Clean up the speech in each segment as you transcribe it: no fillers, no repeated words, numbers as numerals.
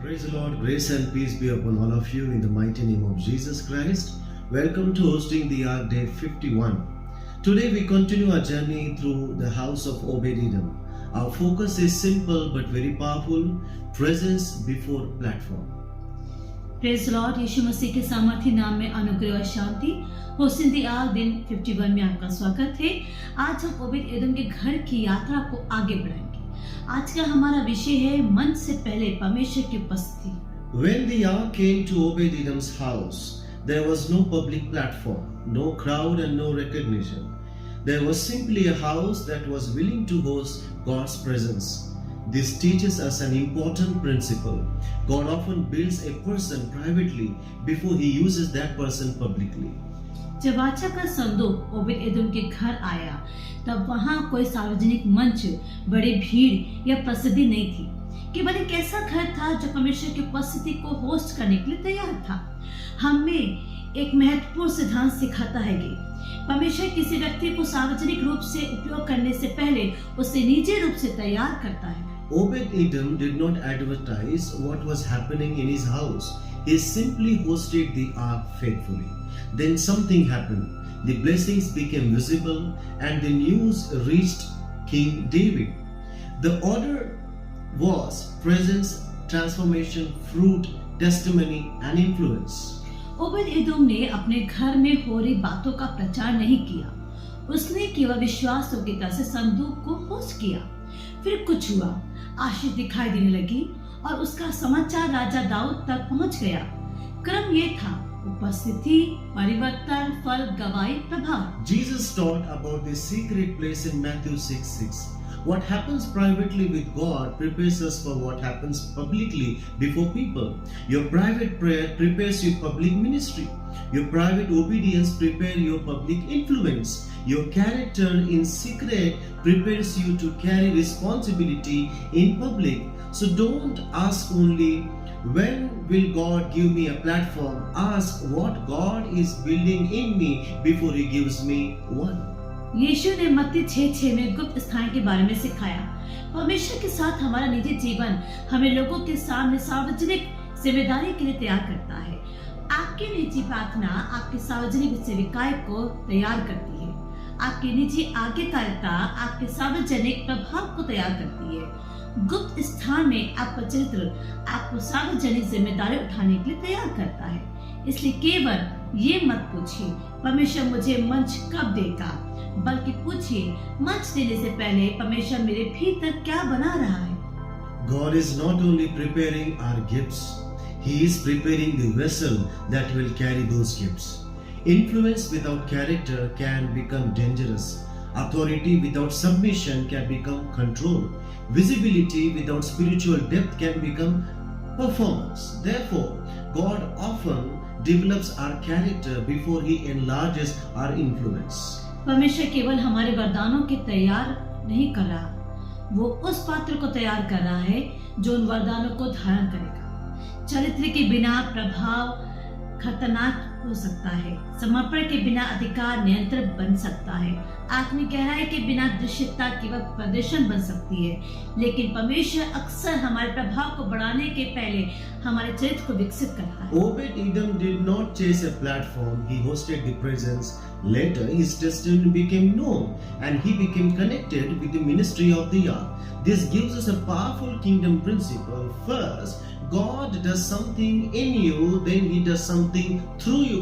Praise the Lord, grace and peace be upon all of you in the mighty name of Jesus Christ. Welcome to hosting the Ark Day 51. Today we continue our journey through the house of Obed-Edom. Our focus is simple but very powerful, presence before platform. Praise Lord, Yeshu Masih के सामर्थी नाम में अनुग्रह और शांति। Hosting the arc दिन 51 में आपका स्वागत है। आज हम ओबेद एदोम के घर की यात्रा को आगे बढ़ाएंगे। आज का हमारा विषय है मंच से पहले परमेश्वर की उपस्थिति। When the ark came to Obed-Edom's house, there was no public platform, no crowd and no recognition. There was simply a house that was willing to host God's presence. This teaches us an important principle. God often builds a person privately before he uses that person publicly. जब वाचा का संदूक Obed Edom के घर आया, तब वहाँ कोई सार्वजनिक मंच, बड़ी भीड़ या प्रसिद्धि नहीं थी। केवल एक ऐसा घर था जो परमेश्वर की उपस्थिति को होस्ट करने के लिए तैयार था। हमें एक महत्वपूर्ण सिद्धांत सिखाता है कि परमेश्वर किसी व्यक्ति को सार्वजनिक रूप से उपयोग करने से पहले उसे निजी रूप से तैयार करता है। Obed-Edom did not advertise what was happening in his house. He simply hosted the ark faithfully. Then something happened. The blessings became visible and the news reached King David. The order was presence, transformation, fruit, testimony and influence. Obed Edom ने अपने घर में हो रही बातों का प्रचार नहीं किया। उसने केवल विश्वास योग्यता से संदूक को होस्ट किया। फिर कुछ हुआ, आशीष दिखाई देने लगी और उसका समाचार राजा दाऊद तक पहुंच गया। क्रम ये था: उपस्थिति, परिवर्तन, फल, गवाही, प्रभाव। Jesus taught about the secret place in Matthew 6:6. What happens privately with God prepares us for what happens publicly before people. Your private prayer prepares your public ministry. Your private obedience prepares your public influence. Your character in secret prepares you to carry responsibility in public. So don't ask only, when will God give me a platform? Ask what God is building in me before He gives me one. यीशु ने मत्ती 6:6 में गुप्त स्थान के बारे में सिखाया। परमेश्वर के साथ हमारा निजी जीवन हमें लोगों के सामने सार्वजनिक जिम्मेदारी के लिए तैयार करता है। आपकी निजी प्रार्थना आपके सार्वजनिक सेविकाई को तैयार करती है। आपकी निजी आज्ञाकारिता आपके सार्वजनिक प्रभाव को तैयार करती है। गुप्त स्थान में आपका चरित्र आपको सार्वजनिक जिम्मेदारी उठाने के लिए तैयार करता है। इसलिए केवल ये मत पूछिए परमेश्वर मुझे मंच कब देगा, बल्कि पूछिए मंच देने से पहले परमेश्वर मेरे भीतर क्या बना रहा है। God is not only preparing our gifts, He is preparing the vessel that will carry those gifts. Influence without character can become dangerous. Authority without submission can become control. Visibility without spiritual depth can become performance. Therefore, God often develops our character before He enlarges our influence. परमेश्वर केवल हमारे वरदानों के तैयार नहीं कर रहा, वो उस पात्र को तैयार कर रहा है जो उन वरदानों को धारण करेगा। चरित्र के बिना प्रभाव खतरनाक हो सकता है। समर्पण के बिना अधिकार नियंत्रण बन सकता है। आत्मिक गहराई के बिना दृश्यता केवल प्रदर्शन बन सकती है। लेकिन परमेश्वर अक्सर हमारे प्रभाव को बढ़ाने के पहले हमारे चरित्र को विकसित करता है। Obed-Edom did not chase a platform, he hosted the presence. Later, his testimony became known and he became connected with the ministry of the ark. This gives us a powerful kingdom principle. First, God does something in you, then He does something through you.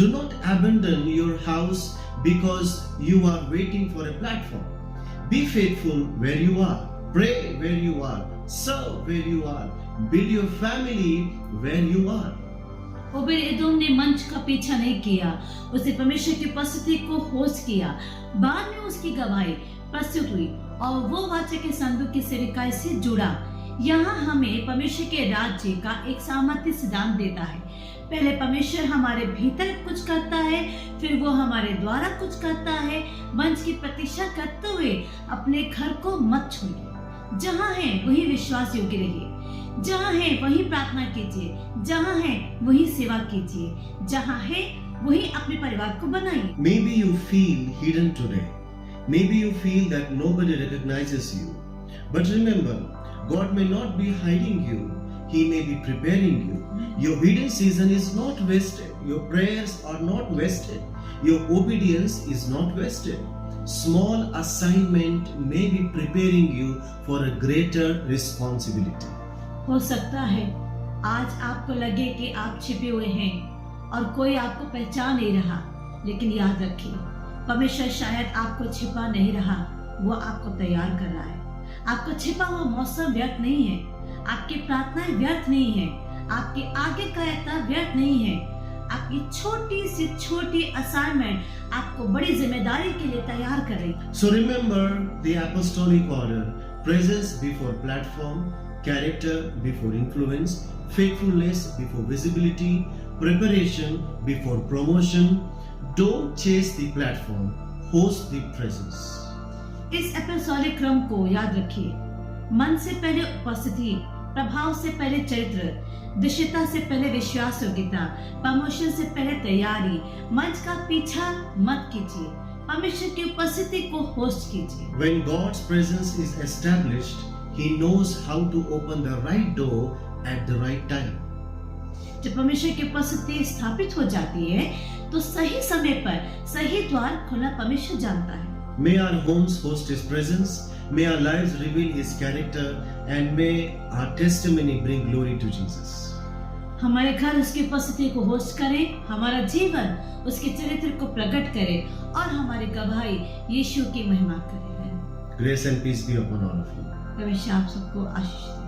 Do not abandon your house because you are waiting for a platform. Be faithful where you are. Pray where you are. Serve where you are. Build your family where you are. Obed Edom ने मंच का पीछा नहीं किया, उसने परमेश्वर की उपस्थिति को होस्ट किया। बाद में उसकी गवाही प्रस्तुत हुई और वो वाचा के संदूक की सेविकाई से जुड़ा। यहाँ हमें परमेश्वर के राज्य का एक सामर्थ्य सिद्धांत देता है। पहले परमेश्वर हमारे भीतर कुछ करता है, फिर वो हमारे द्वारा कुछ करता है। मंच की प्रतीक्षा करते हुए अपने घर को मत छोड़िए। जहाँ है वही विश्वास योग्य रहिए, जहाँ है वही प्रार्थना कीजिए, जहाँ है वही सेवा कीजिए, जहाँ है वही अपने परिवार को बनाइए। Maybe you feel hidden today. Maybe you feel that nobody recognizes you. But remember, God may not be hiding you. He may be preparing you. Your hidden season is not wasted. Your prayers are not wasted. Your obedience is not wasted. Small assignment may be preparing you for a greater responsibility. हो सकता है आज आपको लगे कि आप छिपे हुए हैं और कोई आपको पहचान नहीं रहा, लेकिन याद रखिए परमेश्वर शायद आपको छिपा नहीं रहा, वो आपको तैयार कर रहा है। आपका छिपा हुआ मौसम व्यर्थ नहीं है, आपकी प्रार्थनाएं व्यर्थ नहीं है, आपके आगे का यात्रा व्यर्थ नहीं है। आपकी छोटी से छोटी असाइनमेंट आपको बड़ी जिम्मेदारी के लिए तैयार कर रही है। So remember the apostolic order: presence before platform, character before influence, faithfulness before visibility, preparation before promotion. Don't chase the platform, host the presence. इस एपिसोडिक क्रम को याद रखिए। मन से पहले उपस्थिति, प्रभाव से पहले चरित्र, दृश्यता से पहले विश्वास योग्यता, प्रमोशन से पहले तैयारी। मंच का पीछा मत कीजिए, परमेश्वर की उपस्थिति को होस्ट कीजिए। When God's presence is established, He knows how to open the right door at the right time. जब परमेश्वर की उपस्थिति स्थापित हो जाती है तो सही समय पर सही द्वार खोलना परमेश्वर जानता है। May our homes host His presence, may our lives reveal His character, and may our testimony bring glory to Jesus. हमारे घर उसकी उपस्थिति को होस्ट करें, हमारा जीवन उसके चरित्र को प्रकट करे और हमारी गवाही यीशु की महिमा करे। Grace and peace be upon all of you. परमेश्वर आप सबको आशीष दे।